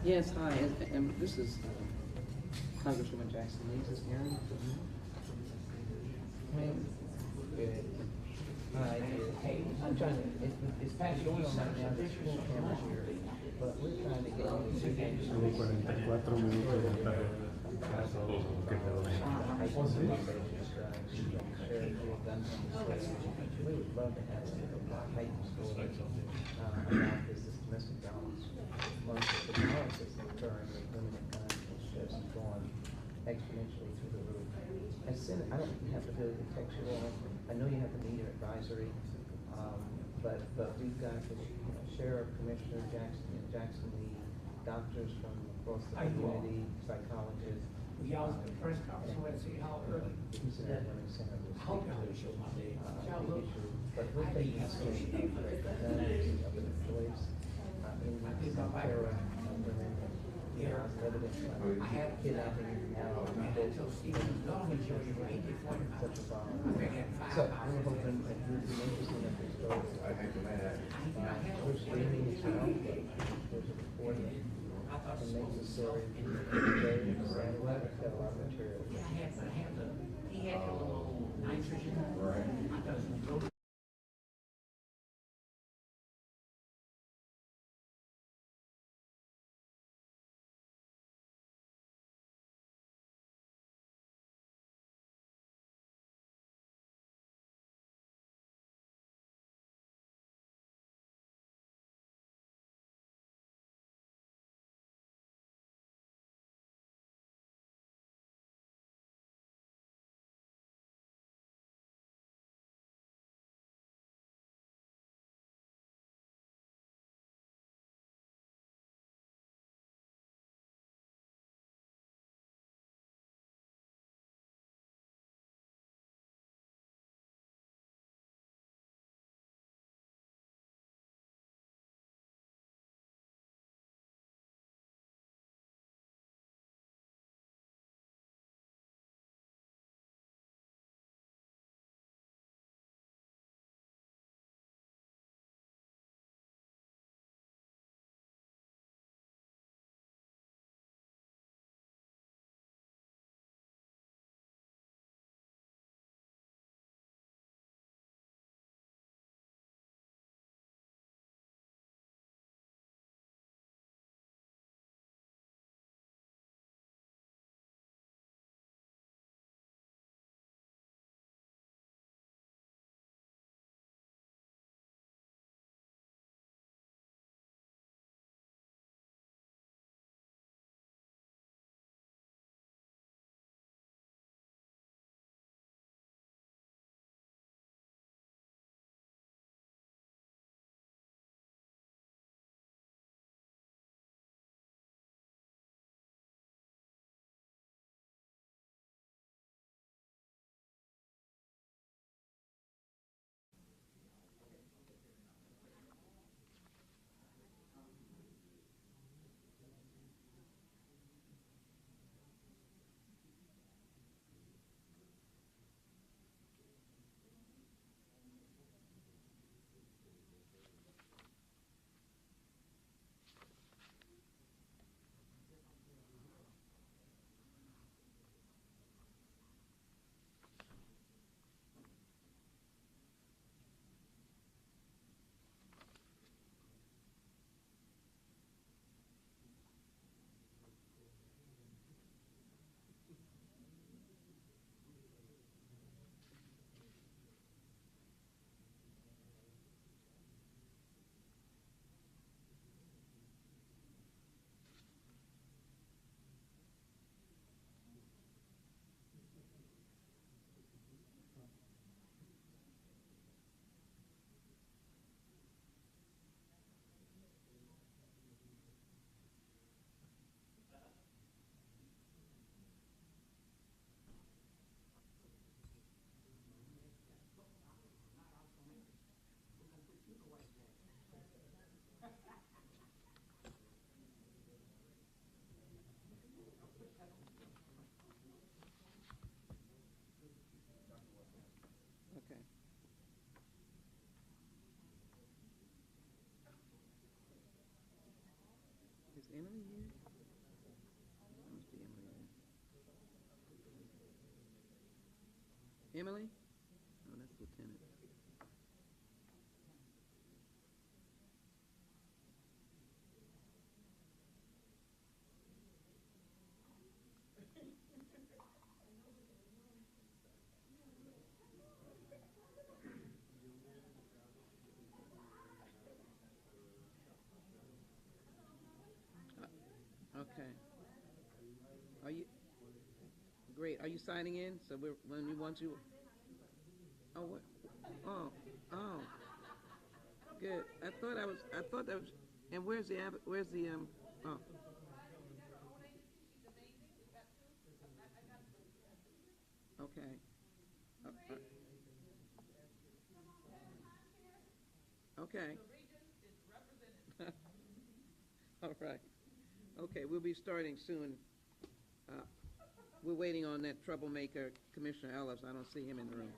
Yes, hi, and this is Congresswoman Jackson Lee. Is this Aaron? Good. Hi. Hey, I'm trying to, it's past going on right now, there's full cameras here, but we're trying to get on the Zoom. 44 minutos de tarde. Que te doy. Sheila Jackson Lee. We would love to have a heightened story about this domestic violence. The violence that's occurring with women and guns is just going exponentially through the roof. And Senate, I don't have to really text you all. I know you have the media advisory, but we've got the Sheriff, Commissioner Jackson Lee, doctors from across the community, psychologists. Y'all at the press conference, so let's see how early. But we're taking a story of employees in the terror of women. Evidence I had kidnapping now. until Stephen's daughter showed you right before the Such a bomb. I So I'm hoping that you'd be interested in this story. We're streaming it now, but there's a recording. And makes the story very exciting. We'll have a lot of material. He had the little nitrogen. Right. Emily? Oh, that's Lieutenant. Okay. Are you, great, are you signing in? So when we want you, oh, what, oh, oh, good. I thought that was, and where's the, oh, okay. Uh, okay. All right. Okay, we'll be starting soon. Uh, we're waiting on that troublemaker, Commissioner Ellis. I don't see him in the room.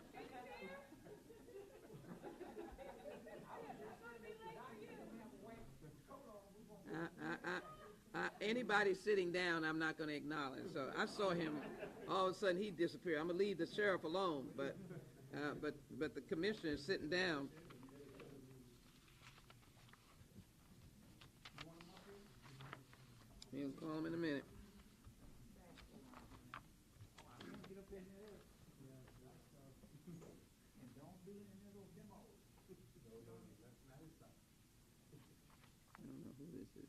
Anybody sitting down, I'm not going to acknowledge. So I saw him. All of a sudden, he disappeared. I'm going to leave the sheriff alone, but the commissioner is sitting down. We'll call him in a minute. I don't know who this is.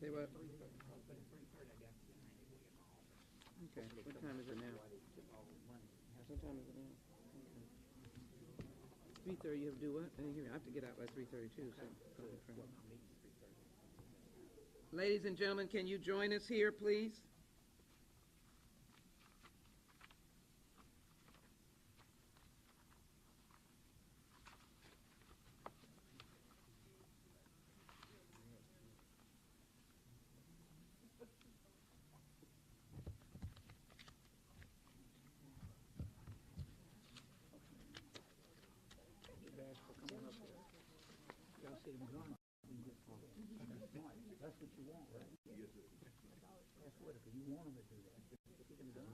Say what? Okay, what time is it now? What time is it now? Okay. 3:30, you have to do what? I didn't hear you. I have to get out by 3:32, so go to the train. Ladies and gentlemen, can you join us here, please? see them gone. That's what you want, right? That's what, if you want them to do that. Keep them gone.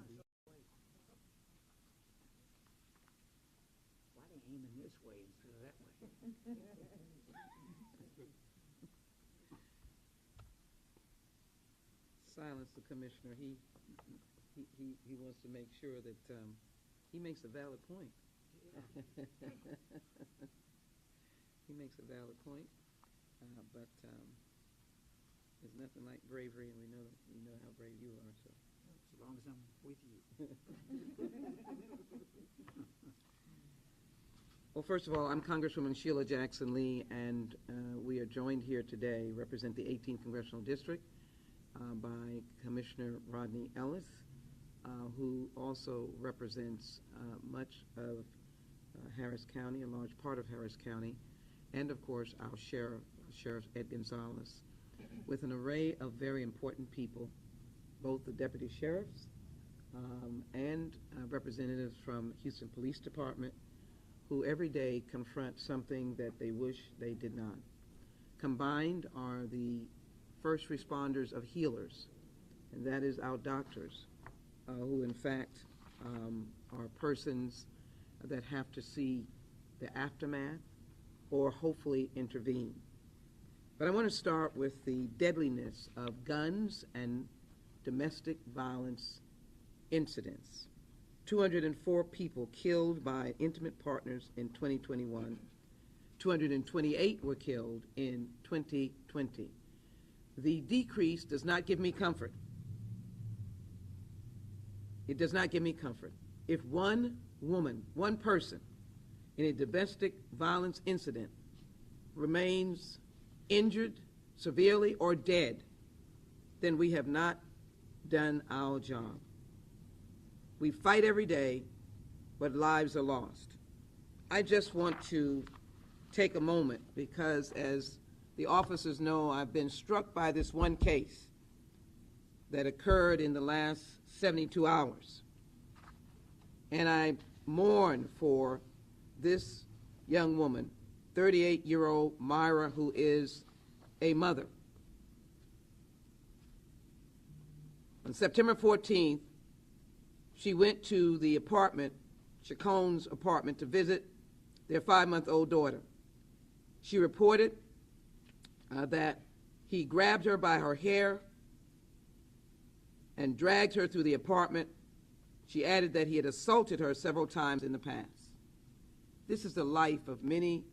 Why they aiming this way instead of that way? Silence the commissioner. He wants to make sure that he makes a valid point. He makes a valid point, but there's nothing like bravery, and we know how brave you are. So, As long as I'm with you. well, first of all, I'm Congresswoman Sheila Jackson Lee, and we are joined here today, represent the 18th Congressional District, by Commissioner Rodney Ellis, who also represents much of Harris County, a large part of Harris County, and of course our Sheriff Ed Gonzalez, with an array of very important people, both the deputy sheriffs and representatives from Houston Police Department, who every day confront something that they wish they did not. Combined are the first responders of healers, and that is our doctors, who in fact are persons that have to see the aftermath or hopefully intervene. But I want to start with the deadliness of guns and domestic violence incidents. 204 people killed by intimate partners in 2021. 228 were killed in 2020. The decrease does not give me comfort. It does not give me comfort. If one woman, one person in a domestic violence incident remains injured severely or dead, then we have not done our job. We fight every day, but lives are lost. I just want to take a moment because, as the officers know, I've been struck by this one case that occurred in the last 72 hours. And I mourn for this young woman, 38-year-old Myra, who is a mother. On September 14th, she went to the apartment, Chacon's apartment, to visit their 5-month-old daughter. She reported that he grabbed her by her hair and dragged her through the apartment. She added that he had assaulted her several times in the past. This is the life of many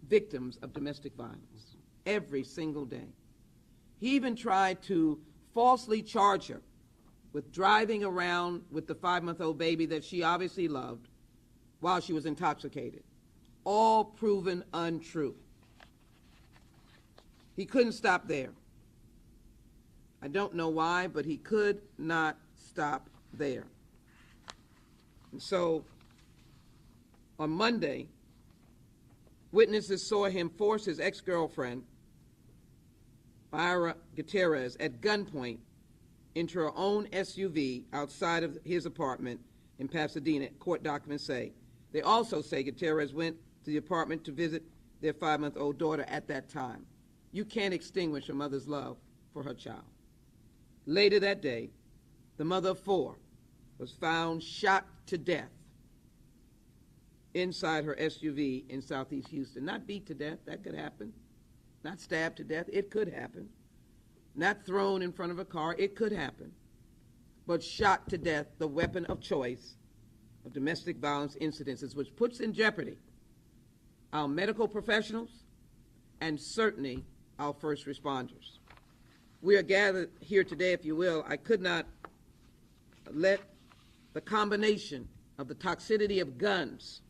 victims of domestic violence every single day. He even tried to falsely charge her with driving around with the 5-month-old baby that she obviously loved while she was intoxicated. All proven untrue. He couldn't stop there. I don't know why, but he could not stop there. And so, on Monday, witnesses saw him force his ex-girlfriend, Myra Gutierrez, at gunpoint into her own SUV outside of his apartment in Pasadena, court documents say. They also say Gutierrez went to the apartment to visit their 5-month-old daughter at that time. You can't extinguish a mother's love for her child. Later that day, the mother of 4 was found shot to death inside her SUV in Southeast Houston. Not beat to death, that could happen. Not stabbed to death, it could happen. Not thrown in front of a car, it could happen. But shot to death, the weapon of choice of domestic violence incidences, which puts in jeopardy our medical professionals and certainly our first responders. We are gathered here today, if you will. I could not let the combination of the toxicity of guns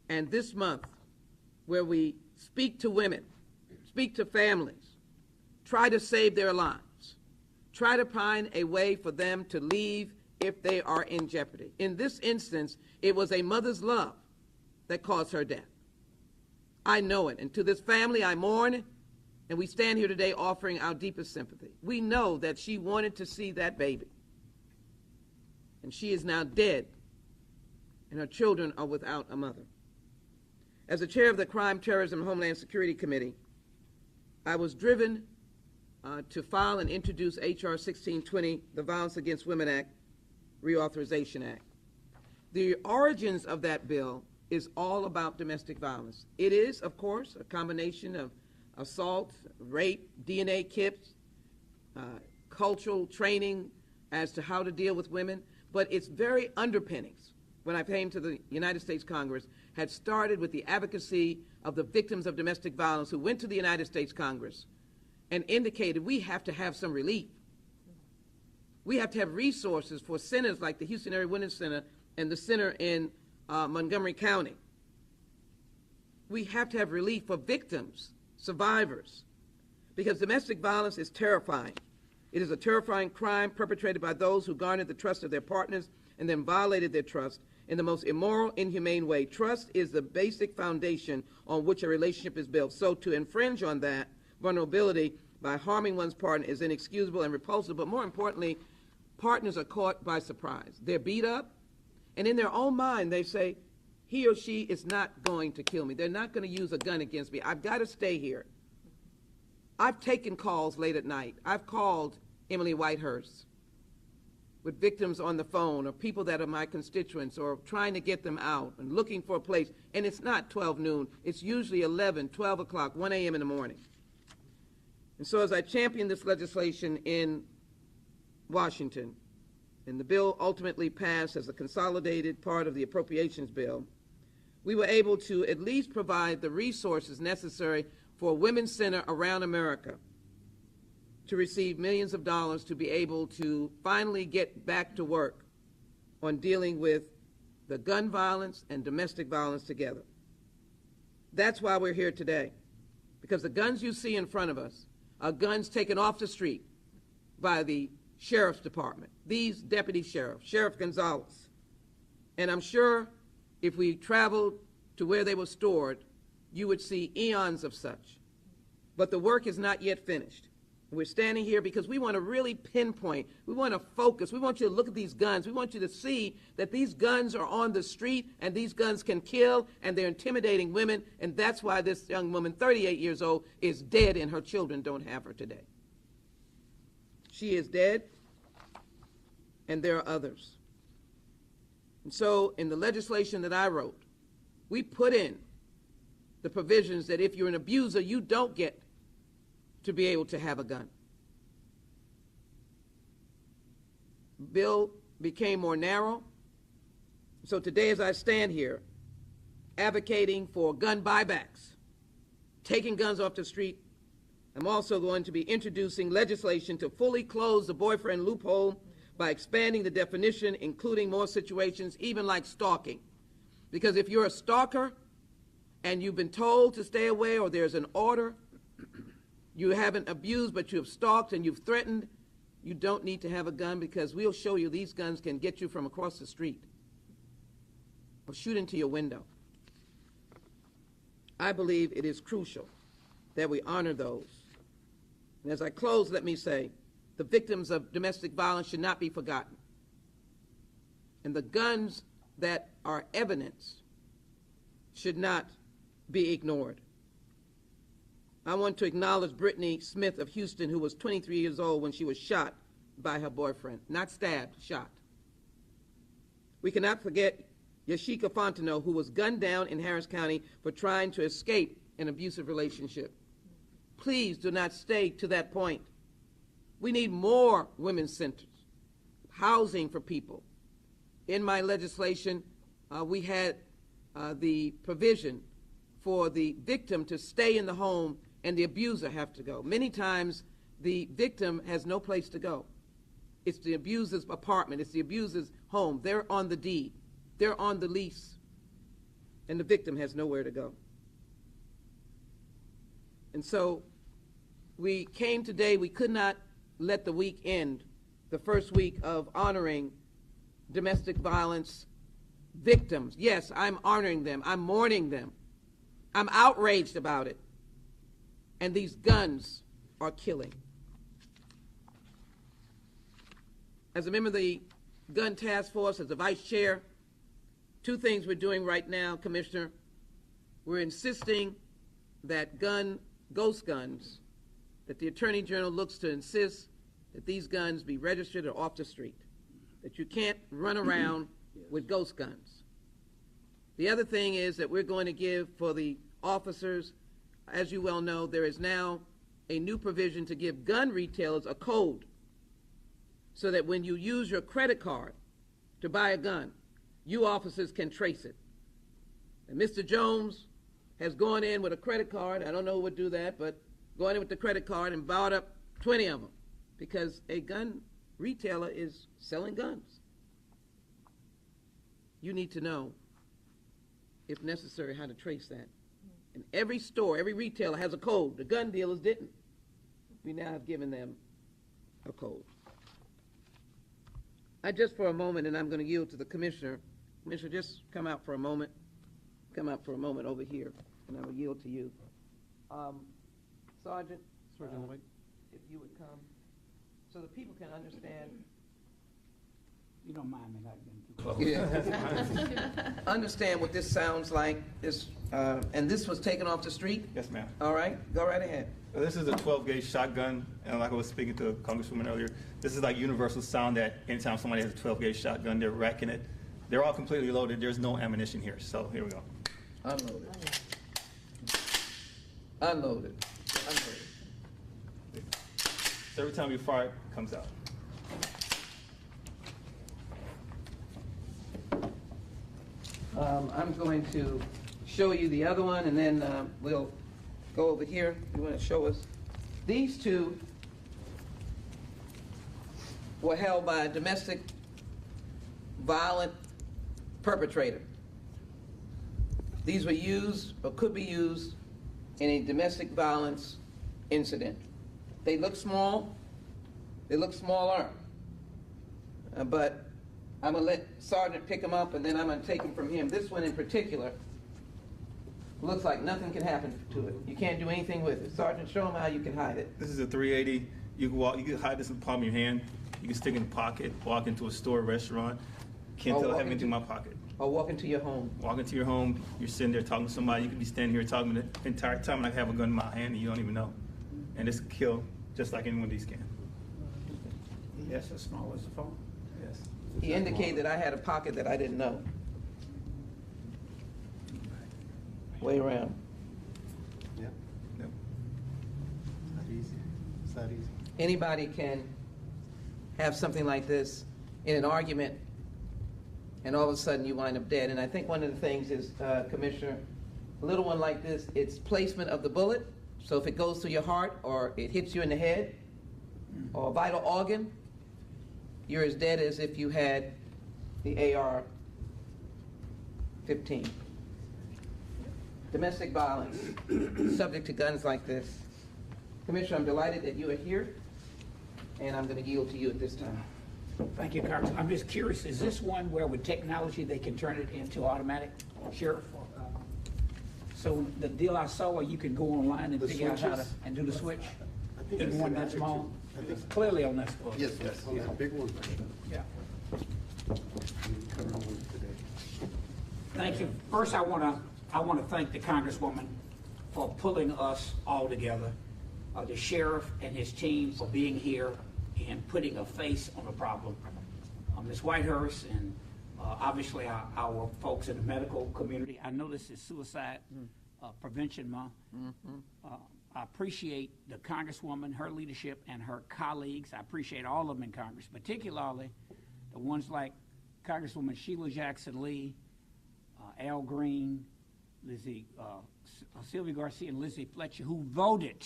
and this month, where we speak to women, speak to families, try to save their lives, try to find a way for them to leave if they are in jeopardy. In this instance, it was a mother's love that caused her death. I know it, and to this family I mourn, and we stand here today offering our deepest sympathy. We know that she wanted to see that baby, and she is now dead, and her children are without a mother. As the chair of the Crime, Terrorism, and Homeland Security Committee, I was driven to file and introduce H.R. 1620, the Violence Against Women Act, Reauthorization Act. The origins of that bill is all about domestic violence. It is, of course, a combination of assault, rape, DNA kits, cultural training as to how to deal with women, but its very underpinnings, when I came to the United States Congress, had started with the advocacy of the victims of domestic violence who went to the United States Congress and indicated we have to have some relief. We have to have resources for centers like the Houston Area Women's Center and the center in Montgomery County. We have to have relief for victims, survivors, because domestic violence is terrifying. It is a terrifying crime perpetrated by those who garnered the trust of their partners and then violated their trust in the most immoral, inhumane way. Trust is the basic foundation on which a relationship is built. So to infringe on that vulnerability by harming one's partner is inexcusable and repulsive, but more importantly, partners are caught by surprise. They're beat up, and in their own mind they say, he or she is not going to kill me. They're not going to use a gun against me. I've got to stay here. I've taken calls late at night. I've called Emily Whitehurst with victims on the phone or people that are my constituents or trying to get them out and looking for a place. And it's not 12 noon. It's usually 11, 12 o'clock, 1 a.m. in the morning. And so as I championed this legislation in Washington, and the bill ultimately passed as a consolidated part of the appropriations bill, we were able to at least provide the resources necessary for a women's center around America to receive millions of dollars to be able to finally get back to work on dealing with the gun violence and domestic violence together. That's why we're here today, because the guns you see in front of us are guns taken off the street by the Sheriff's Department, these deputy sheriffs, Sheriff Gonzalez. And I'm sure if we traveled to where they were stored, you would see eons of such. But the work is not yet finished. We're standing here because we want to really pinpoint, we want to focus, we want you to look at these guns, we want you to see that these guns are on the street and these guns can kill and they're intimidating women, and that's why this young woman, 38 years old, is dead and her children don't have her today. She is dead, and there are others. And so in the legislation that I wrote, we put in the provisions that if you're an abuser, you don't get to be able to have a gun. Bill became more narrow. So today as I stand here advocating for gun buybacks, taking guns off the street, I'm also going to be introducing legislation to fully close the boyfriend loophole by expanding the definition, including more situations, even like stalking. Because if you're a stalker and you've been told to stay away or there's an order, you haven't abused, but you have stalked and you've threatened, you don't need to have a gun, because we'll show you these guns can get you from across the street or shoot into your window. I believe it is crucial that we honor those. And as I close, let me say, the victims of domestic violence should not be forgotten. And the guns that are evidence should not be ignored. I want to acknowledge Brittany Smith of Houston, who was 23 years old when she was shot by her boyfriend. Not stabbed, shot. We cannot forget Yashika Fontenot, who was gunned down in Harris County for trying to escape an abusive relationship. Please do not stay to that point. We need more women's centers, housing for people. In my legislation, we had the provision for the victim to stay in the home and the abuser have to go. Many times the victim has no place to go. It's the abuser's apartment, it's the abuser's home. They're on the deed, they're on the lease, and the victim has nowhere to go. And so we came today, we could not let the week end, the first week of honoring domestic violence victims. Yes, I'm honoring them, I'm mourning them. I'm outraged about it. And these guns are killing. As a member of the Gun Task Force, as the Vice Chair, two things we're doing right now, Commissioner. we're insisting that ghost guns, that the Attorney General looks to insist that these guns be registered or off the street, that you can't run around with ghost guns. The other thing is that we're going to give for the officers, as you well know, there is now a new provision to give gun retailers a code so that when you use your credit card to buy a gun, you officers can trace it. And Mr. Jones has gone in with a credit card, I don't know who would do that, but going in with the credit card and bought up 20 of them because a gun retailer is selling guns. You need to know, if necessary, how to trace that. And every store, every retailer has a code. The gun dealers didn't. We now have given them a code. I just for a moment, and I'm going to yield to the Commissioner. Commissioner, just come out for a moment. Come out for a moment over here, and I will yield to you. Sergeant, if you would come, so the people can understand. You don't mind me not getting too close. Yeah. Understand what this sounds like. This, and this was taken off the street? Yes, ma'am. All right, go right ahead. This is a 12-gauge shotgun, and like I was speaking to Congresswoman earlier, this is like universal sound that anytime somebody has a 12-gauge shotgun, they're racking it. They're all completely loaded. There's no ammunition here, so here we go. Unloaded. Unloaded. Unloaded. So every time you fire, it comes out. I'm going to show you the other one, and then we'll go over here. You want to show us? These two were held by a domestic violent perpetrator. These were used or could be used in a domestic violence incident. They look small. They look smaller. But I'm going to let Sergeant pick them up, and then I'm going to take them from him. This one in particular looks like nothing can happen to it. You can't do anything with it. Sergeant, show them how you can hide it. This is a 380. You can hide this in the palm of your hand. You can stick it in the pocket, walk into a store, restaurant. Can't tell I have anything in my pocket. Or walk into your home. Walk into your home, you're sitting there talking to somebody. You could be standing here talking the entire time and I have a gun in my hand and you don't even know. And this can kill just like any one of these can. Yes, as small as the phone. Yes. He indicated that I had a pocket that I didn't know. Way around. Yep. Yep. It's not easy. It's not easy. Anybody can have something like this in an argument, and all of a sudden you wind up dead. And I think one of the things is, Commissioner, a little one like this, it's placement of the bullet. So if it goes through your heart or it hits you in the head or a vital organ, you're as dead as if you had the AR-15. Domestic violence, subject to guns like this. Commissioner, I'm delighted that you are here, and I'm going to yield to you at this time. Thank you, Congressman. I'm just curious, is this one where with technology they can turn it into automatic, Sheriff? So the deal I saw where you could go online and figure out how to, and do the switch? Even one that small? Clearly on this book. Yes, yeah, big one. Yeah. Thank you. First, I want to thank the Congresswoman for pulling us all together, the sheriff and his team for being here and putting a face on the problem. Ms. Whitehurst and obviously our folks in the medical community. I know this is Suicide Prevention Month. I appreciate the Congresswoman, her leadership, and her colleagues. I appreciate all of them in Congress, particularly the ones like Congresswoman Sheila Jackson Lee, Al Green, Sylvia Garcia, and Lizzie Fletcher, who voted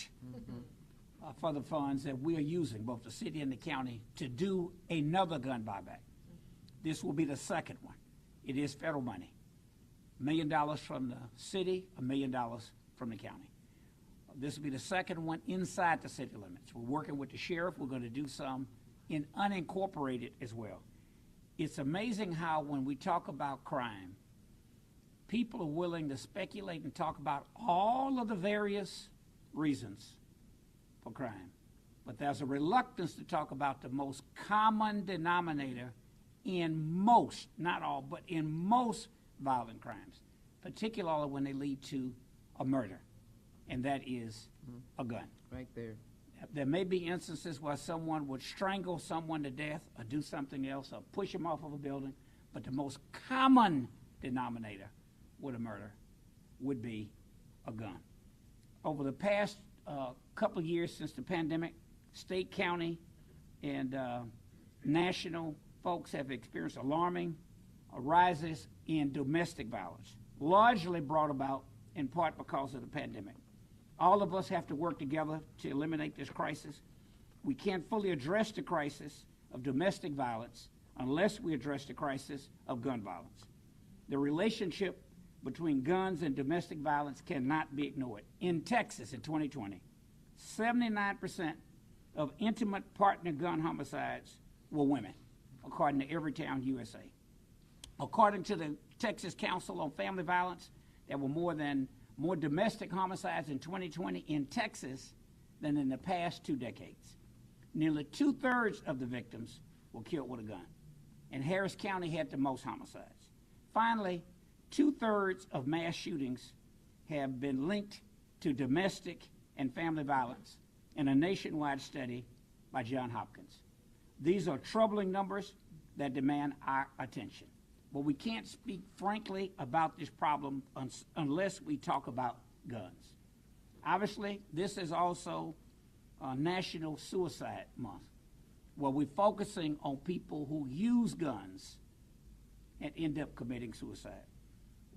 for the funds that we are using, both the city and the county, to do another gun buyback. This will be the second one. It is federal money. $1 million from the city, $1 million from the county. This will be the second one inside the city limits. We're working with the sheriff. We're going to do some in unincorporated as well. It's amazing how when we talk about crime, people are willing to speculate and talk about all of the various reasons for crime. But there's a reluctance to talk about the most common denominator in most, not all, but in most violent crimes. particularly when they lead to a murder, and that is a gun. Right there. There may be instances where someone would strangle someone to death or do something else or push them off of a building, but the most common denominator with a murder would be a gun. Over the past couple of years since the pandemic, state, county, and national folks have experienced alarming rises in domestic violence, largely brought about in part because of the pandemic. All of us have to work together to eliminate this crisis. We can't fully address the crisis of domestic violence unless we address the crisis of gun violence. The relationship between guns and domestic violence cannot be ignored. In Texas in 2020, 79% of intimate partner gun homicides were women, according to Everytown USA. According to the Texas Council on Family Violence, there were more domestic homicides in 2020 in Texas than in the past 2 decades. Nearly 2/3 of the victims were killed with a gun, and Harris County had the most homicides. Finally, 2/3 of mass shootings have been linked to domestic and family violence in a nationwide study by Johns Hopkins. These are troubling numbers that demand our attention. But we can't speak frankly about this problem unless we talk about guns. Obviously, this is also National Suicide Month, where we're focusing on people who use guns and end up committing suicide.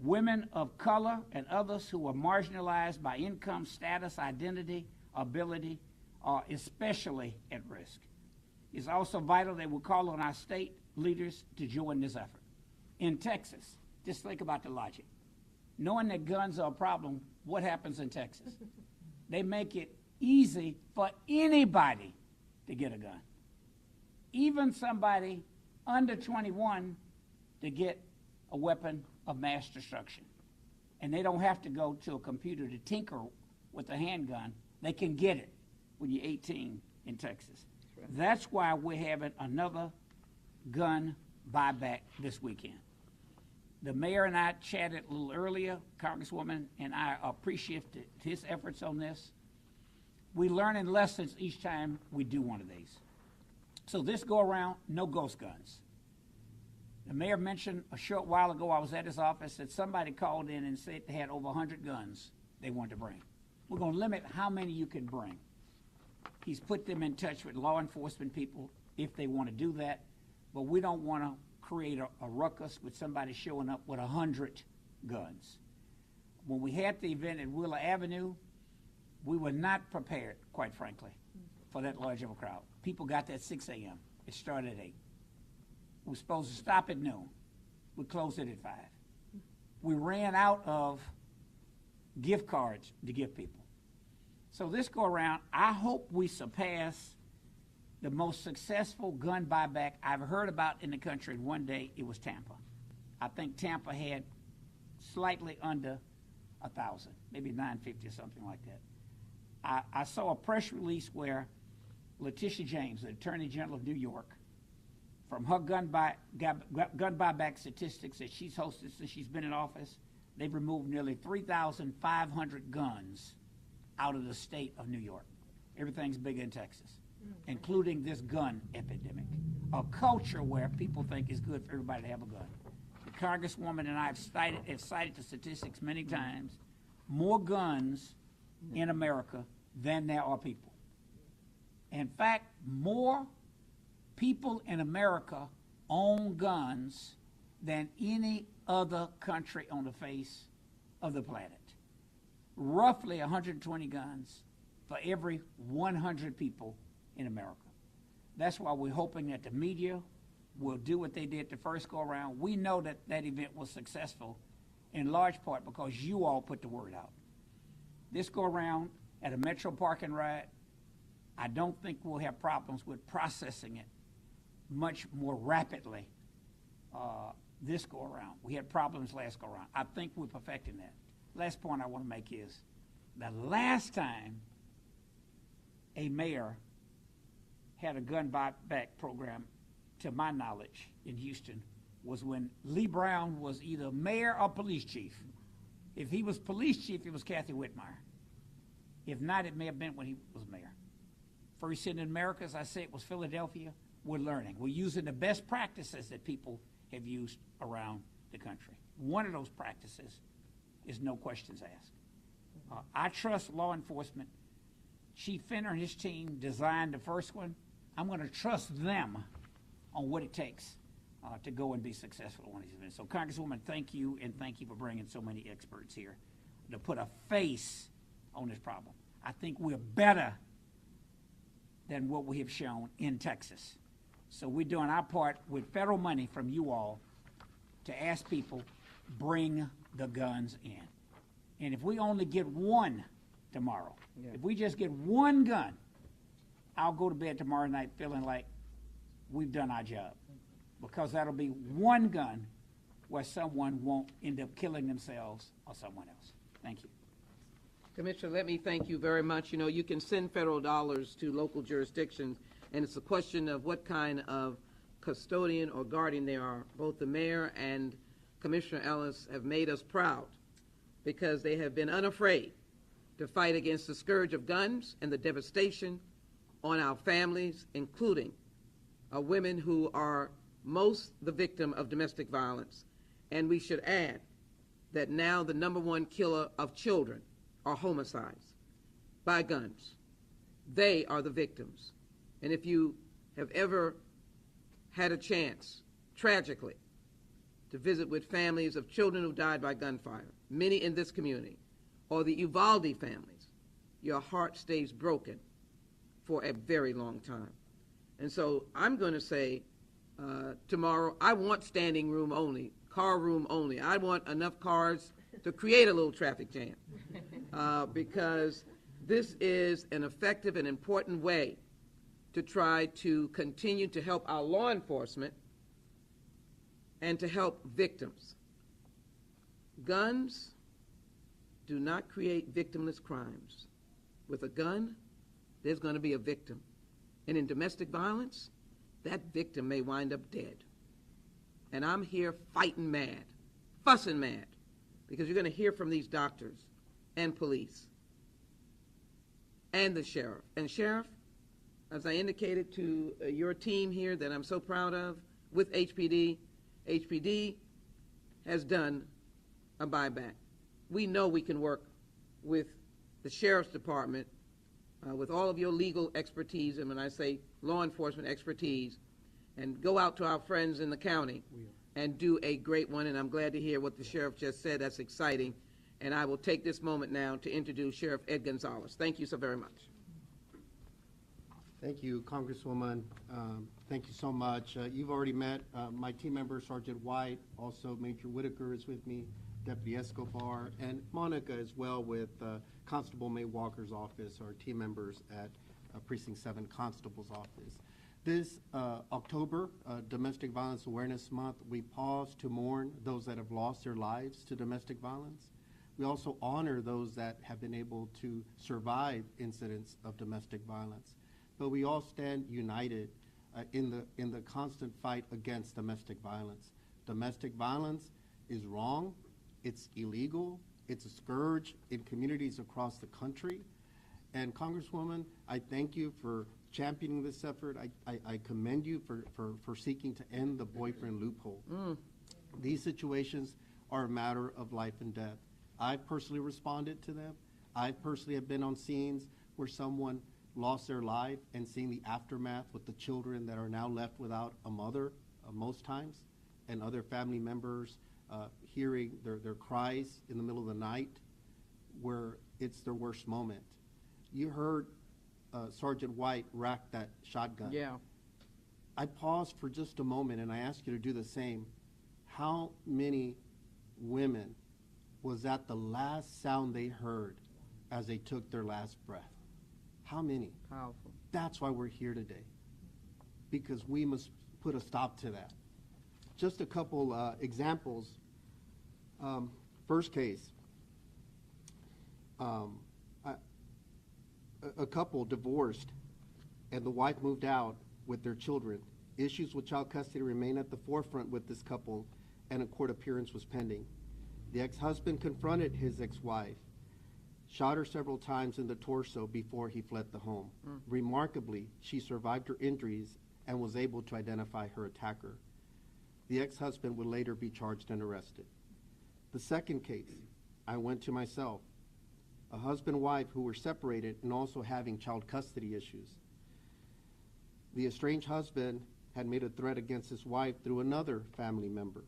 Women of color and others who are marginalized by income, status, identity, ability are especially at risk. It's also vital that we call on our state leaders to join this effort. In Texas, just think about the logic. Knowing that guns are a problem, what happens in Texas? They make it easy for anybody to get a gun. Even somebody under 21 to get a weapon of mass destruction. And they don't have to go to a computer to tinker with a handgun. They can get it when you're 18 in Texas. That's why we're having another gun buyback this weekend. The mayor and I chatted a little earlier, Congresswoman, and I appreciate his efforts on this. We're learning lessons each time we do one of these. So this go around, no ghost guns. The mayor mentioned a short while ago, I was at his office, that somebody called in and said they had over 100 guns they wanted to bring. We're going to limit how many you can bring. He's put them in touch with law enforcement people if they want to do that, but we don't want to create a ruckus with somebody showing up with 100 guns. When we had the event at Wheeler Avenue, we were not prepared, quite frankly, for that large of a crowd. People got there at 6 a.m. It started at 8. We were supposed to stop at noon. We closed it at 5. We ran out of gift cards to give people. So this go around, I hope we surpass the most successful gun buyback I've heard about in the country in one day. It was Tampa. I think Tampa had slightly under 1,000, maybe 950 or something like that. I saw a press release where Letitia James, the Attorney General of New York, from her gun buyback statistics that she's hosted since she's been in office, they've removed nearly 3,500 guns out of the state of New York. Everything's bigger in Texas, including this gun epidemic, a culture where people think it's good for everybody to have a gun. The Congresswoman and I have cited the statistics many times, more guns in America than there are people. In fact, more people in America own guns than any other country on the face of the planet. Roughly 120 guns for every 100 people in America. That's why we're hoping that the media will do what they did the first go around. We know that that event was successful in large part because you all put the word out. This go around at a Metro Park and Ride, I don't think we'll have problems with processing it much more rapidly this go around. We had problems last go around. I think we're perfecting that. Last point I want to make is the last time a mayor had a gun buyback program, to my knowledge, in Houston was when Lee Brown was either mayor or police chief. If he was police chief, it was Kathy Whitmire. If not, it may have been when he was mayor. First city in America, as I said, was Philadelphia. We're learning. We're using the best practices that people have used around the country. One of those practices is no questions asked. I trust law enforcement. Chief Fenner and his team designed the first one. I'm going to trust them on what it takes to go and be successful at one of these events. So, Congresswoman, thank you, and thank you for bringing so many experts here to put a face on this problem. I think we're better than what we have shown in Texas. So we're doing our part with federal money from you all to ask people, bring the guns in. And if we only get one tomorrow, if we just get one gun, I'll go to bed tomorrow night feeling like we've done our job. Because that'll be one gun where someone won't end up killing themselves or someone else. Thank you. Commissioner, let me thank you very much. You know, you can send federal dollars to local jurisdictions, and it's a question of what kind of custodian or guardian they are. Both the mayor and Commissioner Ellis have made us proud because they have been unafraid to fight against the scourge of guns and the devastation on our families, including women who are most the victim of domestic violence. And we should add that now the #1 killer of children are homicides by guns. They are the victims. And if you have ever had a chance, tragically, to visit with families of children who died by gunfire, many in this community, or the Uvalde families, your heart stays broken for a very long time. And so I'm going to say tomorrow, I want standing room only, car room only. I want enough cars to create a little traffic jam because this is an effective and important way to try to continue to help our law enforcement and to help victims. Guns do not create victimless crimes. With a gun, there's going to be a victim. And in domestic violence, that victim may wind up dead. And I'm here fighting mad, fussing mad, because you're going to hear from these doctors and police and the sheriff. And Sheriff, as I indicated to your team here that I'm so proud of with HPD, HPD has done a buyback. We know we can work with the Sheriff's Department with all of your legal expertise, and when I say law enforcement expertise, and go out to our friends in the county and do a great one. And I'm glad to hear what the sheriff just said. That's exciting. And I will take this moment now to introduce Sheriff Ed Gonzalez. Thank you so very much. Thank you, Congresswoman. Thank you so much. You've already met my team member, Sergeant White. Also, Major Whitaker is with me, Deputy Escobar, and Monica as well with Constable May Walker's office, our team members at Precinct 7 Constable's office. This October, Domestic Violence Awareness Month, we pause to mourn those that have lost their lives to domestic violence. We also honor those that have been able to survive incidents of domestic violence. But we all stand united in the constant fight against domestic violence. Domestic violence is wrong, it's illegal, it's a scourge in communities across the country. And Congresswoman, I thank you for championing this effort. I commend you for seeking to end the boyfriend loophole. These situations are a matter of life and death. I personally responded to them. I personally have been on scenes where someone lost their life and seeing the aftermath with the children that are now left without a mother most times, and other family members hearing their cries in the middle of the night where it's their worst moment. You heard Sergeant White rack that shotgun. Yeah. I paused for just a moment and I asked you to do the same. How many women was that the last sound they heard as they took their last breath? How many? Powerful. That's why we're here today, because we must put a stop to that. Just a couple examples. First case, a couple divorced and the wife moved out with their children. Issues with child custody remain at the forefront with this couple, and a court appearance was pending. The ex-husband confronted his ex-wife, shot her several times in the torso before he fled the home. Remarkably, she survived her injuries and was able to identify her attacker. The ex-husband would later be charged and arrested. The second case, I went to myself, a husband-wife who were separated and also having child custody issues. The estranged husband had made a threat against his wife through another family member.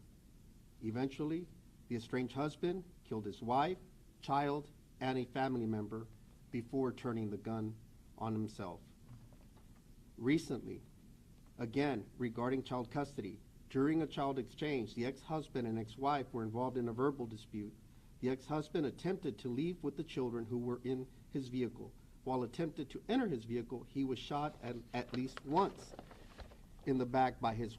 Eventually, the estranged husband killed his wife, child, and a family member before turning the gun on himself. Recently, again, regarding child custody, during a child exchange, the ex-husband and ex-wife were involved in a verbal dispute. The ex-husband attempted to leave with the children who were in his vehicle. While attempted to enter his vehicle, he was shot at least once in the back by his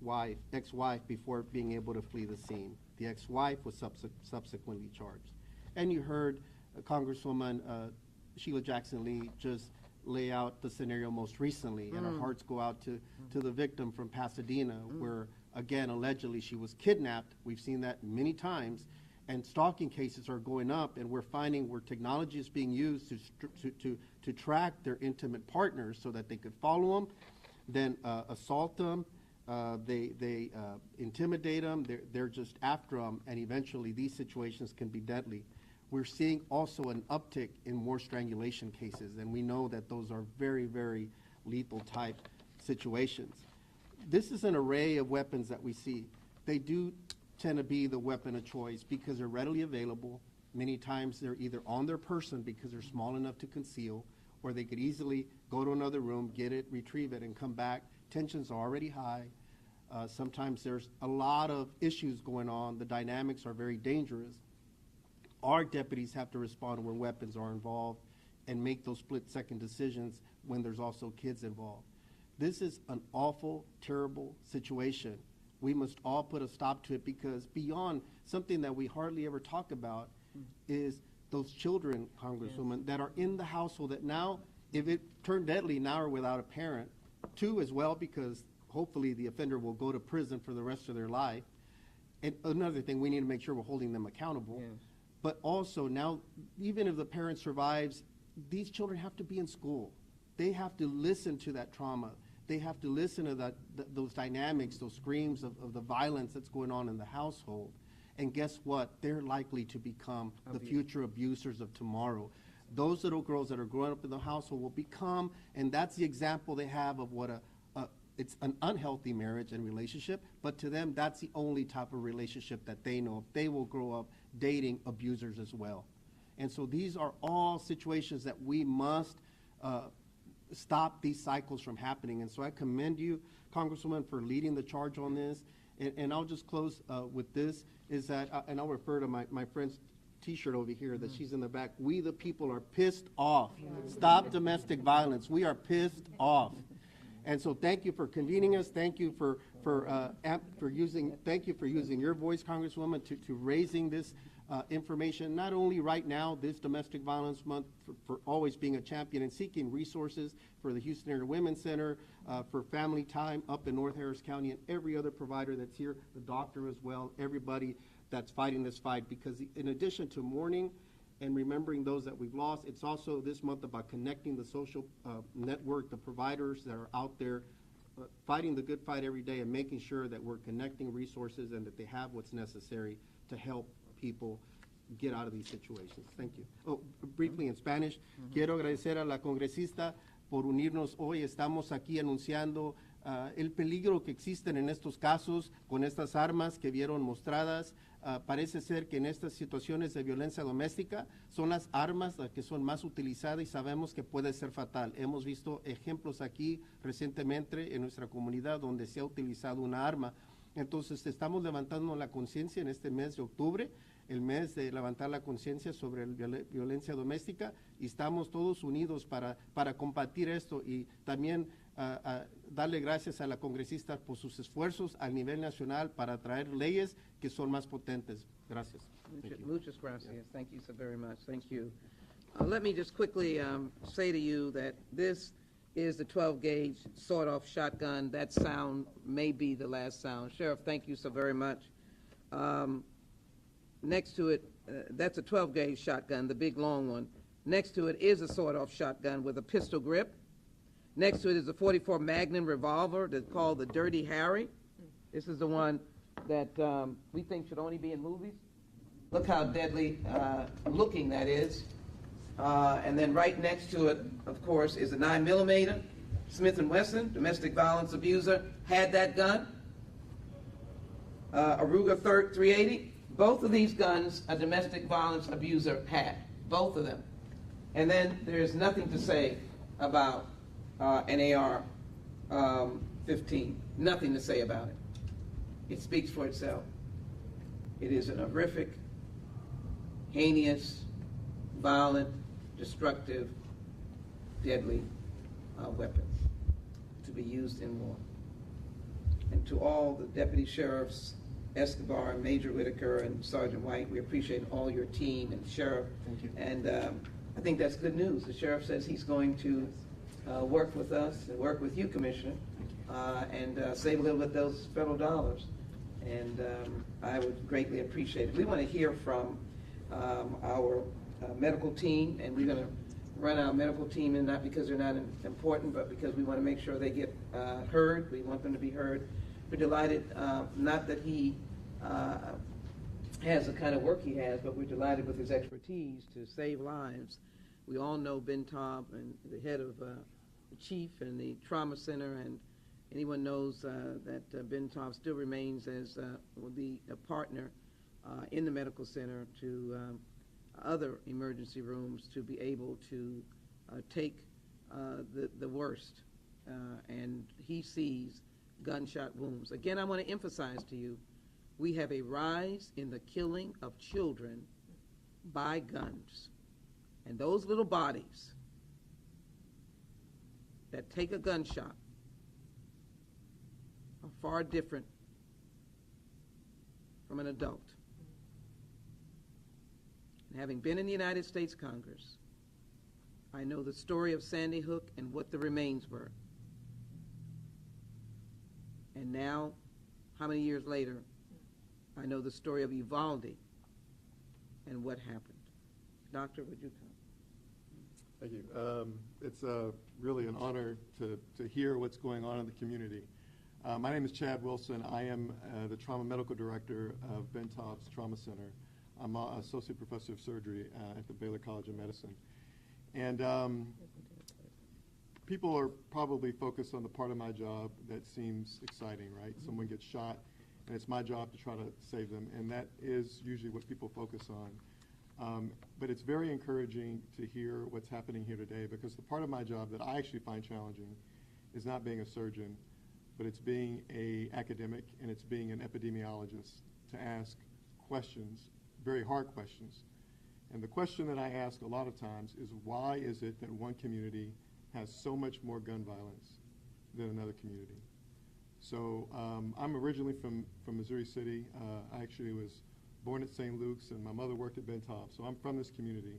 ex-wife before being able to flee the scene. The ex-wife was subsequently charged. And you heard Congresswoman Sheila Jackson Lee just lay out the scenario most recently, and our hearts go out to the victim from Pasadena, where, again, allegedly she was kidnapped. We've seen that many times, and stalking cases are going up, and we're finding where technology is being used to track their intimate partners so that they could follow them, then assault them, they intimidate them, they're just after them, and eventually these situations can be deadly. We're seeing also an uptick in more strangulation cases, and we know that those are very, very lethal type situations. This is an array of weapons that we see. They do tend to be the weapon of choice because they're readily available. Many times they're either on their person because they're small enough to conceal, or they could easily go to another room, get it, retrieve it, and come back. Tensions are already high. Sometimes there's a lot of issues going on. The dynamics are very dangerous. Our deputies have to respond where weapons are involved and make those split-second decisions when there's also kids involved. This is an awful, terrible situation. We must all put a stop to it, because beyond something that we hardly ever talk about is those children, Congresswoman, that are in the household that now, if it turned deadly, now are without a parent. Two, as well, because hopefully the offender will go to prison for the rest of their life. And another thing, we need to make sure we're holding them accountable. Yes. But also now, even if the parent survives, these children have to be in school. They have to listen to that trauma. They have to listen to those dynamics, those screams of the violence that's going on in the household. And guess what? They're likely to become the future abusers of tomorrow. Those little girls that are growing up in the household will become, and that's the example they have of what it's an unhealthy marriage and relationship, but to them, that's the only type of relationship that they know. They will grow up dating abusers as well. And so these are all situations that we must stop these cycles from happening. And so I commend you, Congresswoman, for leading the charge on this. And I'll just close with this, is that, and I'll refer to my friend's T-shirt over here that she's in the back. We the people are pissed off. Stop domestic violence. We are pissed off. And so thank you for convening us. Thank you for using your voice, Congresswoman, to raising this information, not only right now, this Domestic Violence Month, for always being a champion and seeking resources for the Houston Area Women's Center, for Family Time up in North Harris County, and every other provider that's here, the doctor as well, everybody that's fighting this fight. Because in addition to mourning and remembering those that we've lost, it's also this month about connecting the social network, the providers that are out there fighting the good fight every day, and making sure that we're connecting resources and that they have what's necessary to help people get out of these situations. Thank you. Oh, briefly in Spanish, quiero agradecer a la congresista por unirnos hoy. Estamos aquí anunciando el peligro que existen en estos casos con estas armas que vieron mostradas. Parece ser que en estas situaciones de violencia doméstica son las armas las que son más utilizadas y sabemos que puede ser fatal. Hemos visto ejemplos aquí recientemente en nuestra comunidad donde se ha utilizado una arma. Entonces estamos levantando la conciencia en este mes de octubre, el mes de levantar la conciencia sobre la violencia doméstica, y estamos todos unidos para combatir esto, y también darle gracias a la congresista por sus esfuerzos a nivel nacional para traer leyes que son más potentes. Gracias. Muchas gracias. Thank you so very much. Thank you. Let me just quickly say to you that this is the 12-gauge sawed-off shotgun. That sound may be the last sound. Sheriff, thank you so very much. next to it, that's a 12-gauge shotgun, the big long one. Next to it is a sawed-off shotgun with a pistol grip. Next to it is a .44 Magnum revolver that's called the Dirty Harry. This is the one that we think should only be in movies. Look how deadly looking that is. And then right next to it, of course, is a 9mm Smith & Wesson, domestic violence abuser, had that gun. A Ruger 380. Both of these guns a domestic violence abuser had, both of them. And then there's nothing to say about an AR-15, nothing to say about it. It speaks for itself. It is an horrific, heinous, violent, destructive, deadly weapon to be used in war. And to all the deputy sheriffs, Escobar, Major Whitaker, and Sergeant White, we appreciate all your team and sheriff. Thank you. And I think that's good news. The sheriff says he's going to work with us and work with you, Commissioner, and save a little bit of those federal dollars. And I would greatly appreciate it. We want to hear from our medical team, and we're going to run our medical team in, not because they're not important, but because we want to make sure they get heard. We want them to be heard. We're delighted, not that he has the kind of work he has, but we're delighted with his expertise to save lives. We all know Ben Taub, and the head of the chief and the trauma center, and anyone knows that Ben Taub still remains as will be a partner in the medical center to other emergency rooms to be able to take the worst, and he sees gunshot wounds. Again, I want to emphasize to you, we have a rise in the killing of children by guns. And those little bodies that take a gunshot are far different from an adult. And having been in the United States Congress, I know the story of Sandy Hook and what the remains were. And now, how many years later, I know the story of Uvalde and what happened. Doctor, would you come? Thank you. It's really an honor to hear what's going on in the community. My name is Chad Wilson. I am the Trauma Medical Director of Ben Taub's Trauma Center. I'm an Associate Professor of Surgery at the Baylor College of Medicine. And people are probably focused on the part of my job that seems exciting, right? Someone gets shot, and it's my job to try to save them, and that is usually what people focus on. But it's very encouraging to hear what's happening here today, because the part of my job that I actually find challenging is not being a surgeon, but it's being an academic and it's being an epidemiologist to ask questions, very hard questions. And the question that I ask a lot of times is, why is it that one community has so much more gun violence than another community? So I'm originally from Missouri City. I actually was born at St. Luke's, and my mother worked at Ben Taub, so I'm from this community.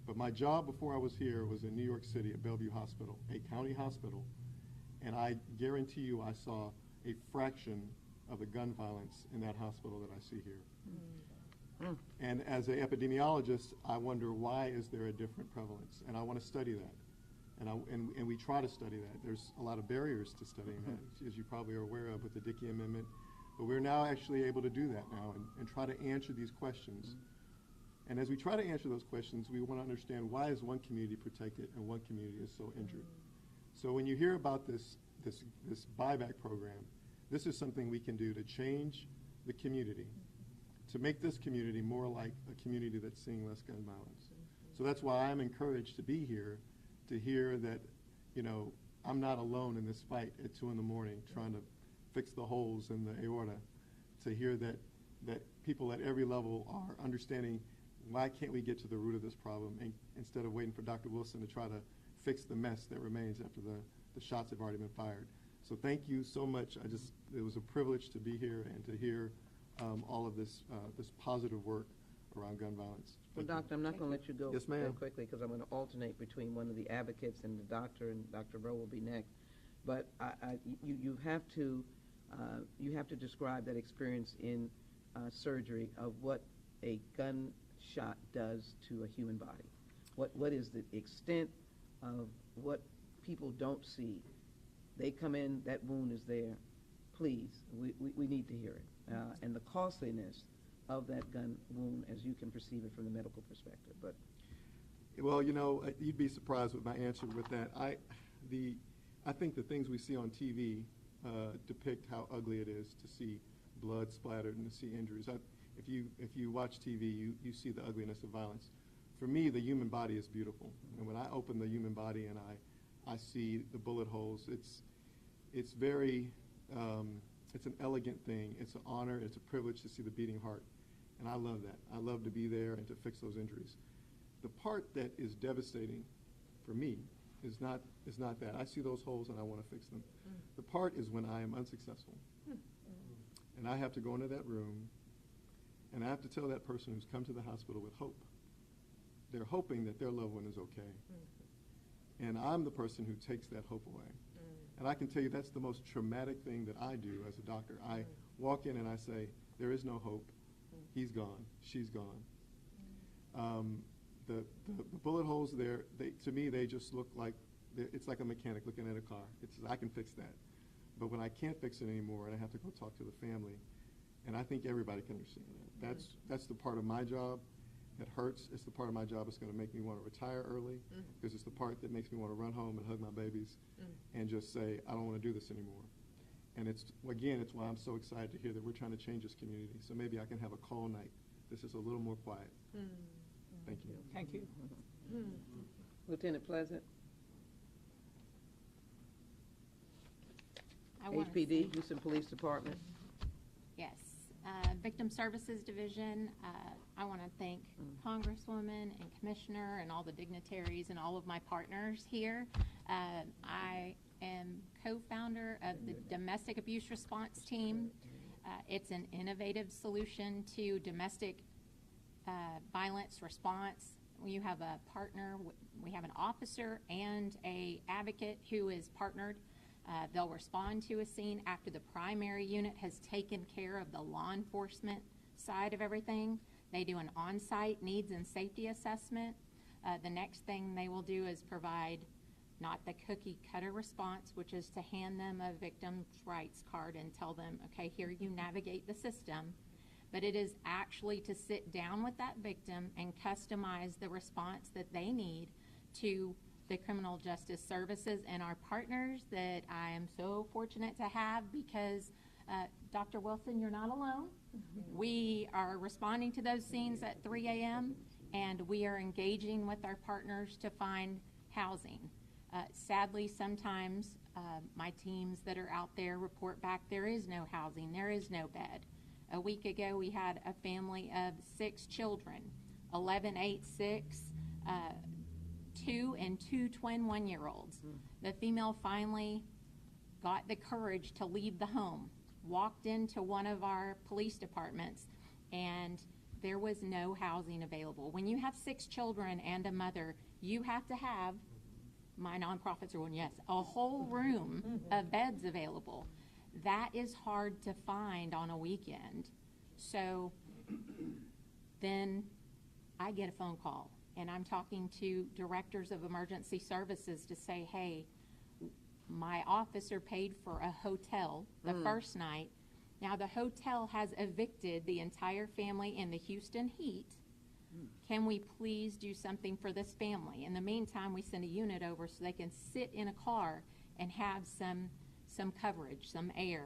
But my job before I was here was in New York City at Bellevue Hospital, a county hospital, and I guarantee you I saw a fraction of the gun violence in that hospital that I see here. Mm. And as an epidemiologist, I wonder, why is there a different prevalence? And I want to study that. And we try to study that. There's a lot of barriers to studying that, as you probably are aware of with the Dickey Amendment. But we're now actually able to do that now and try to answer these questions. And as we try to answer those questions, we want to understand, why is one community protected and one community is so injured? So when you hear about this buyback program, this is something we can do to change the community, to make this community more like a community that's seeing less gun violence. So that's why I'm encouraged to be here, to hear that, you know, I'm not alone in this fight at 2 in the morning trying to fix the holes in the aorta, to hear that people at every level are understanding, why can't we get to the root of this problem, and instead of waiting for Dr. Wilson to try to fix the mess that remains after the shots have already been fired. So thank you so much. It was a privilege to be here and to hear all of this positive work around gun violence. Well, Doctor, I'm not going to let you go Yes, ma'am. very quickly, because I'm going to alternate between one of the advocates and the doctor, and Dr. Rowe will be next. But you have to describe that experience in surgery of what a gunshot does to a human body? What is the extent of what people don't see? They come in, that wound is there. Please, we need to hear it. And the costliness of that gun wound as you can perceive it from the medical perspective. But Well, you know, you'd be surprised with my answer with that. I think the things we see on TV depict how ugly it is to see blood splattered and to see injuries. If you watch TV, you see the ugliness of violence. For me, the human body is beautiful, and when I open the human body and I see the bullet holes, it's very it's an elegant thing. It's an honor. It's a privilege to see the beating heart, and I love that. I love to be there and to fix those injuries. The part that is devastating for me is not that. I see those holes and I want to fix them. The part is when I am unsuccessful. And I have to go into that room and I have to tell that person who's come to the hospital with hope. They're hoping that their loved one is okay. And I'm the person who takes that hope away. And I can tell you that's the most traumatic thing that I do as a doctor. I walk in and I say, there is no hope. He's gone. She's gone. The bullet holes there, to me, they just look like, it's like a mechanic looking at a car. I can fix that. But when I can't fix it anymore and I have to go talk to the family, and I think everybody can understand that. That's the part of my job that hurts. It's the part of my job that's going to make me want to retire early, because it's the part that makes me want to run home and hug my babies and just say, I don't want to do this anymore. And it's why I'm so excited to hear that we're trying to change this community. So maybe I can have a call night. This is a little more quiet. Thank you. Thank you. Lieutenant Pleasant, I wanna HPD, say- Houston Police Department. Yes, Victim Services Division, I want to thank Congresswoman and Commissioner and all the dignitaries and all of my partners here. I am co-founder of the Domestic Abuse Response Team. It's an innovative solution to domestic violence response. You have a partner, we have an officer and a advocate who is partnered. They'll respond to a scene after the primary unit has taken care of the law enforcement side of everything. They do an on-site needs and safety assessment. The next thing they will do is provide not the cookie cutter response, which is to hand them a victim's rights card and tell them, okay, here you navigate the system. But it is actually to sit down with that victim and customize the response that they need to the criminal justice services and our partners that I am so fortunate to have, because Dr. Wilson, you're not alone. We are responding to those scenes at 3 a.m. and we are engaging with our partners to find housing. Sadly, sometimes my teams that are out there report back there is no housing, there is no bed. A week ago, we had a family of 6 children, 11, 8, 6, 2 and 2 twin 1-year-olds. The female finally got the courage to leave the home, walked into one of our police departments, and there was no housing available. When you have 6 children and a mother, you have to have, my nonprofits are one, yes, a whole room of beds available. That is hard to find on a weekend. So then I get a phone call, and I'm talking to directors of emergency services to say, hey, my officer paid for a hotel the first night. Now the hotel has evicted the entire family in the Houston heat. Can we please do something for this family? In the meantime, we send a unit over so they can sit in a car and have some coverage, some air.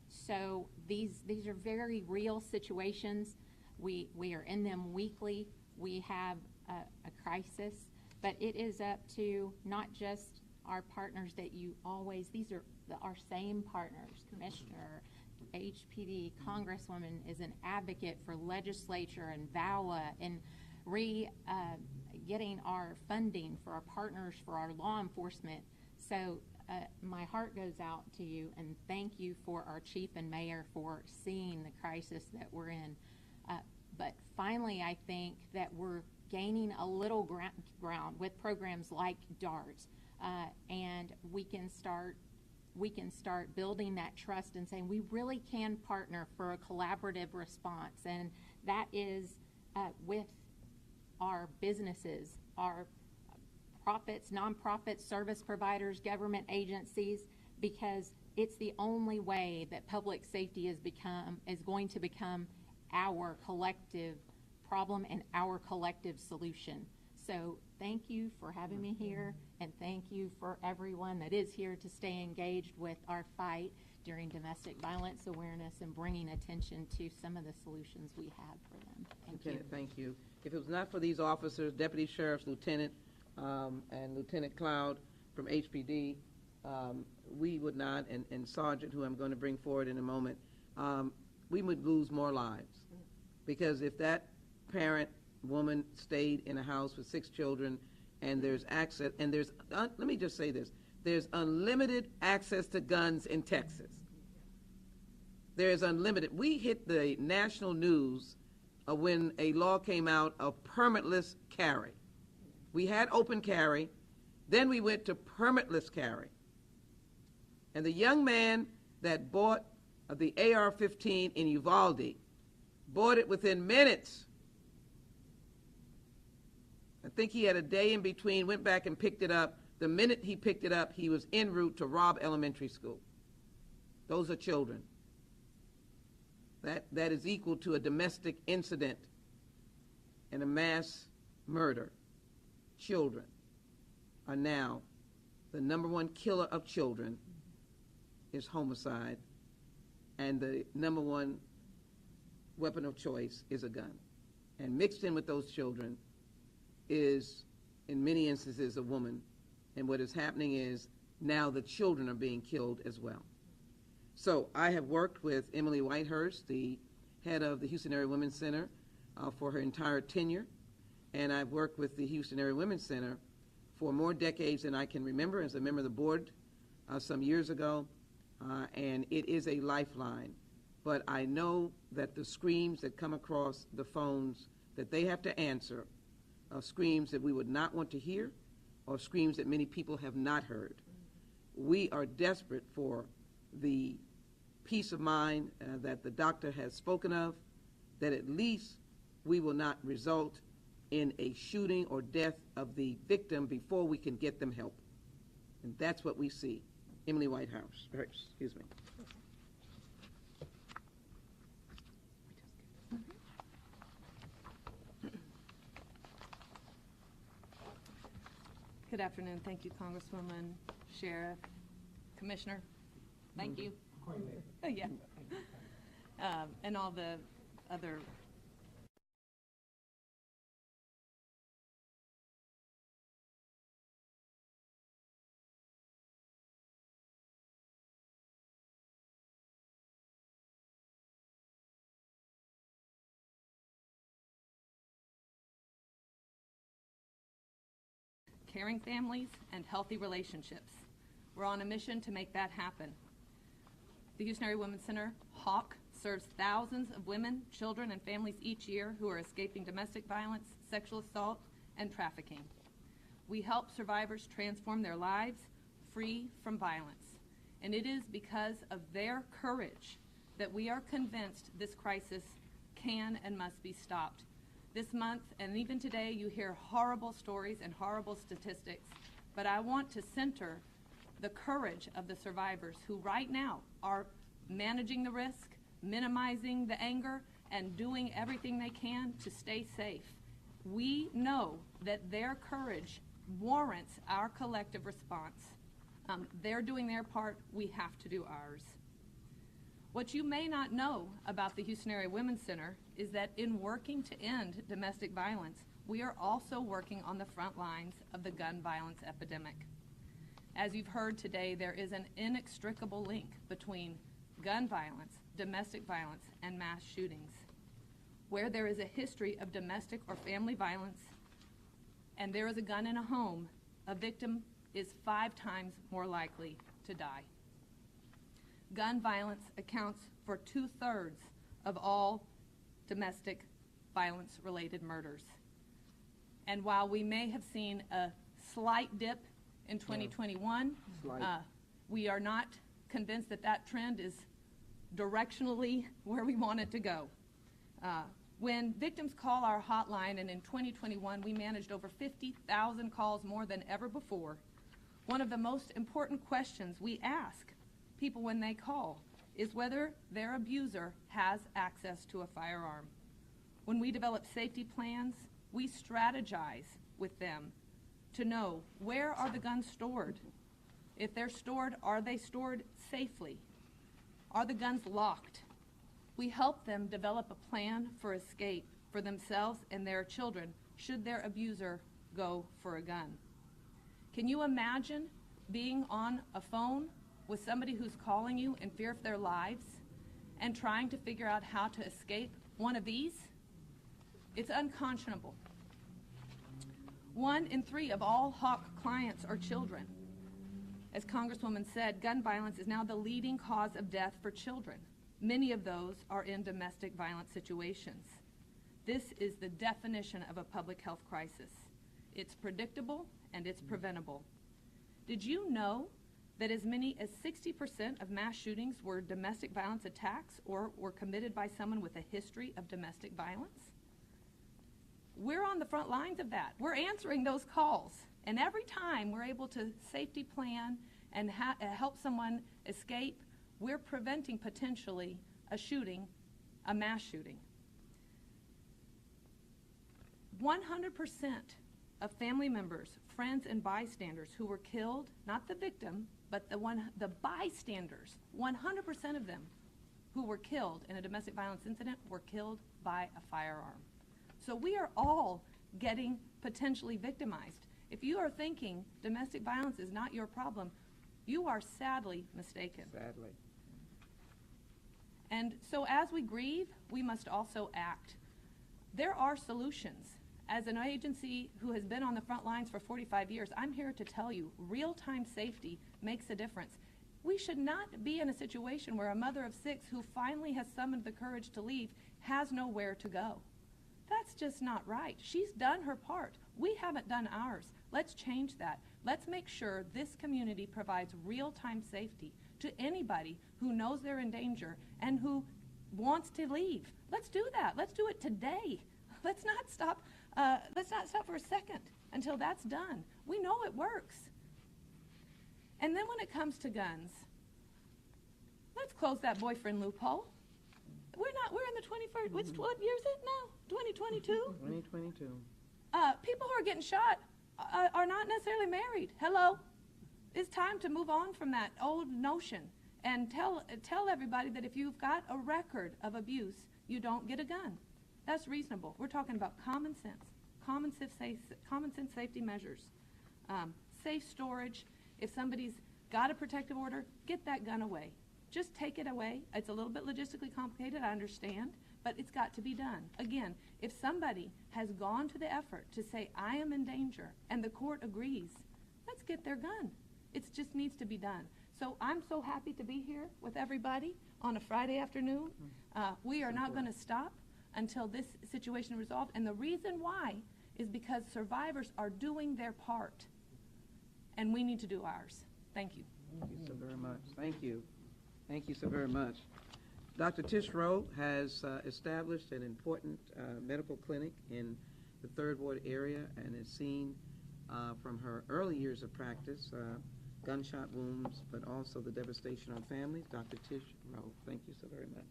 So these are very real situations. We are in them weekly. We have a crisis, but it is up to not just our partners that you always, these are our same partners, Commissioner, HPD, Congresswoman is an advocate for legislature and VAWA and getting our funding for our partners, for our law enforcement. So my heart goes out to you, and thank you for our chief and mayor for seeing the crisis that we're in. But finally, I think that we're gaining a little ground with programs like DART, and we can start building that trust and saying we really can partner for a collaborative response. And that is with our businesses, our profits, nonprofits, service providers, government agencies, because it's the only way that public safety is going to become our collective problem and our collective solution. So thank you for having me here, and thank you for everyone that is here to stay engaged with our fight during domestic violence awareness and bringing attention to some of the solutions we have for them. Thank you. Thank you. If it was not for these officers, deputy sheriffs, lieutenant, and Lieutenant Cloud from HPD, we would not, and Sergeant, who I'm going to bring forward in a moment, we would lose more lives. Because if that parent, woman, stayed in a house with 6 children, and there's access, and there's, let me just say this, there's unlimited access to guns in Texas. There's unlimited. We hit the national news when a law came out of permitless carry. We had open carry, then we went to permitless carry. And the young man that bought the AR-15 in Uvalde bought it within minutes. I think he had a day in between, went back and picked it up. The minute he picked it up, he was en route to Robb Elementary School. Those are children. That is equal to a domestic incident and a mass murder. Children are now the #1 killer of children is homicide, and the #1 weapon of choice is a gun. And mixed in with those children is, in many instances, a woman. And what is happening is now the children are being killed as well. So I have worked with Emily Whitehurst, the head of the Houston Area Women's Center, for her entire tenure. And I've worked with the Houston Area Women's Center for more decades than I can remember as a member of the board some years ago. And it is a lifeline. But I know that the screams that come across the phones that they have to answer are screams that we would not want to hear, or screams that many people have not heard. We are desperate for the peace of mind that the doctor has spoken of, that at least we will not result in a shooting or death of the victim before we can get them help. And that's what we see. Emily Whitehouse, excuse me. Good afternoon. Thank you, Congresswoman, Sheriff, Commissioner. Thank you. Oh, yeah. And all the other caring families and healthy relationships. We're on a mission to make that happen. The Houston Area Women's Center, HAWK, serves thousands of women, children, and families each year who are escaping domestic violence, sexual assault, and trafficking. We help survivors transform their lives free from violence. And it is because of their courage that we are convinced this crisis can and must be stopped. This month, and even today, you hear horrible stories and horrible statistics, but I want to center the courage of the survivors who right now are managing the risk, minimizing the anger, and doing everything they can to stay safe. We know that their courage warrants our collective response. They're doing their part, we have to do ours. What you may not know about the Houston Area Women's Center is that in working to end domestic violence, we are also working on the front lines of the gun violence epidemic. As you've heard today, there is an inextricable link between gun violence, domestic violence, and mass shootings. Where there is a history of domestic or family violence and there is a gun in a home, a victim is 5 times more likely to die. Gun violence accounts for 2/3 of all domestic violence-related murders. And while we may have seen a slight dip in 2021, we are not convinced that that trend is directionally where we want it to go. When victims call our hotline, and in 2021 we managed over 50,000 calls more than ever before, one of the most important questions we ask people when they call is whether their abuser has access to a firearm. When we develop safety plans, we strategize with them to know, where are the guns stored? If they're stored, are they stored safely? Are the guns locked? We help them develop a plan for escape for themselves and their children should their abuser go for a gun. Can you imagine being on a phone with somebody who's calling you in fear of their lives and trying to figure out how to escape one of these? It's unconscionable. 1 in 3 of all HAWK clients are children. As Congresswoman said, gun violence is now the leading cause of death for children. Many of those are in domestic violence situations. This is the definition of a public health crisis. It's predictable and it's preventable. Did you know that as many as 60% of mass shootings were domestic violence attacks or were committed by someone with a history of domestic violence? We're on the front lines of that. We're answering those calls. And every time we're able to safety plan and help someone escape, we're preventing potentially a shooting, a mass shooting. 100% of family members, friends, and bystanders who were killed, not the victim, but the bystanders, 100% of them who were killed in a domestic violence incident were killed by a firearm. So we are all getting potentially victimized. If you are thinking domestic violence is not your problem, you are sadly mistaken. Sadly. And so as we grieve, we must also act. There are solutions. As an agency who has been on the front lines for 45 years, I'm here to tell you, real-time safety makes a difference. We should not be in a situation where a mother of 6 who finally has summoned the courage to leave has nowhere to go. That's just not right. She's done her part. We haven't done ours. Let's change that. Let's make sure this community provides real-time safety to anybody who knows they're in danger and who wants to leave. Let's do that. Let's do it today. Let's not stop for a second until that's done. We know it works. And then when it comes to guns, let's close that boyfriend loophole. We're in the 21st, what year is it now? 2022? 2022. People who are getting shot are not necessarily married. Hello? It's time to move on from that old notion and tell everybody that if you've got a record of abuse, you don't get a gun. That's reasonable. We're talking about common sense safety measures. Safe storage. If somebody's got a protective order, get that gun away. Just take it away. It's a little bit logistically complicated, I understand, but it's got to be done. Again, if somebody has gone to the effort to say, I am in danger, and the court agrees, let's get their gun. It just needs to be done. So I'm so happy to be here with everybody on a Friday afternoon. We are not going to stop until this situation is resolved, and the reason why is because survivors are doing their part, and we need to do ours. Thank you. Thank you so very much. Thank you. Thank you so very much. Dr. Tish Rowe has established an important medical clinic in the 3rd Ward area and has seen from her early years of practice gunshot wounds, but also the devastation on families. Dr. Tish Rowe, thank you so very much.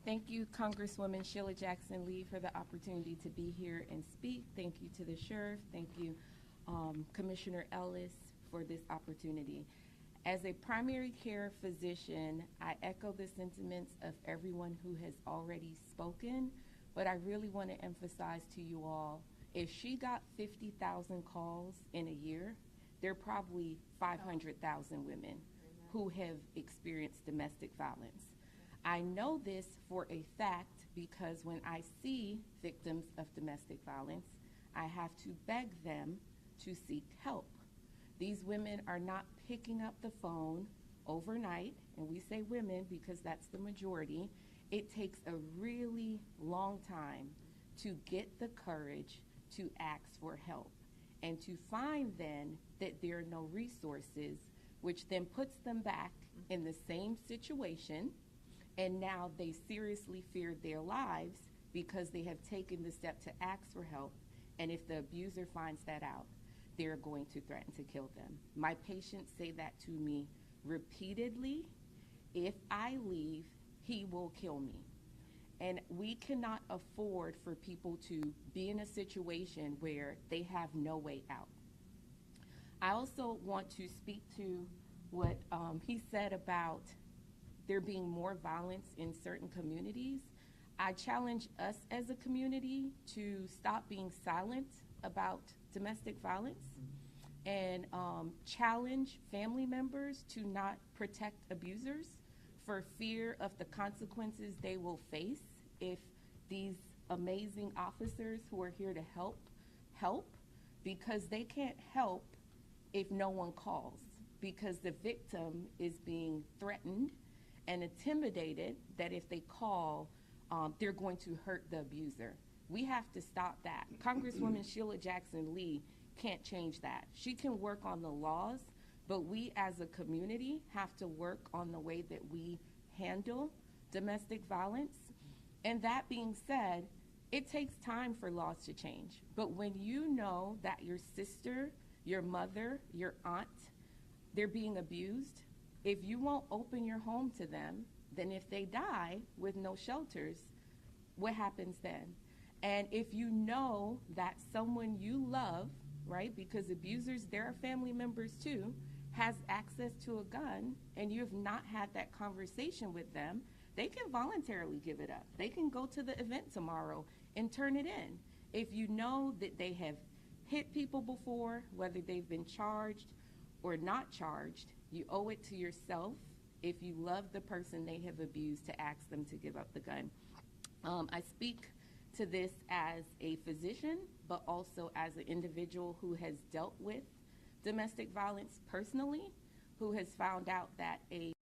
Thank you, Congresswoman Sheila Jackson Lee, for the opportunity to be here and speak. Thank you to the Sheriff. Thank you, Commissioner Ellis, for this opportunity. As a primary care physician, I echo the sentiments of everyone who has already spoken, but I really want to emphasize to you all, if she got 50,000 calls in a year, there are probably 500,000 women who have experienced domestic violence. I know this for a fact because when I see victims of domestic violence, I have to beg them to seek help. These women are not picking up the phone overnight, and we say women because that's the majority. It takes a really long time to get the courage to ask for help and to find then that there are no resources, which then puts them back in the same situation and now they seriously fear their lives because they have taken the step to ask for help, and if the abuser finds that out, they're going to threaten to kill them. My patients say that to me repeatedly. If I leave, he will kill me. And we cannot afford for people to be in a situation where they have no way out. I also want to speak to what he said about there being more violence in certain communities. I challenge us as a community to stop being silent about domestic violence and challenge family members to not protect abusers for fear of the consequences they will face if these amazing officers who are here to help, because they can't help if no one calls, because the victim is being threatened and intimidated that if they call, they're going to hurt the abuser. We have to stop that. Congresswoman Sheila Jackson Lee can't change that. She can work on the laws, but we as a community have to work on the way that we handle domestic violence. And that being said, it takes time for laws to change. But when you know that your sister, your mother, your aunt, they're being abused, if you won't open your home to them, then if they die with no shelters, what happens then? And if you know that someone you love, right, because abusers, they're family members too, has access to a gun, and you have not had that conversation with them, they can voluntarily give it up. They can go to the event tomorrow and turn it in. If you know that they have hit people before, whether they've been charged or not charged, you owe it to yourself, if you love the person they have abused, to ask them to give up the gun. I speak to this as a physician, but also as an individual who has dealt with domestic violence personally, who has found out that a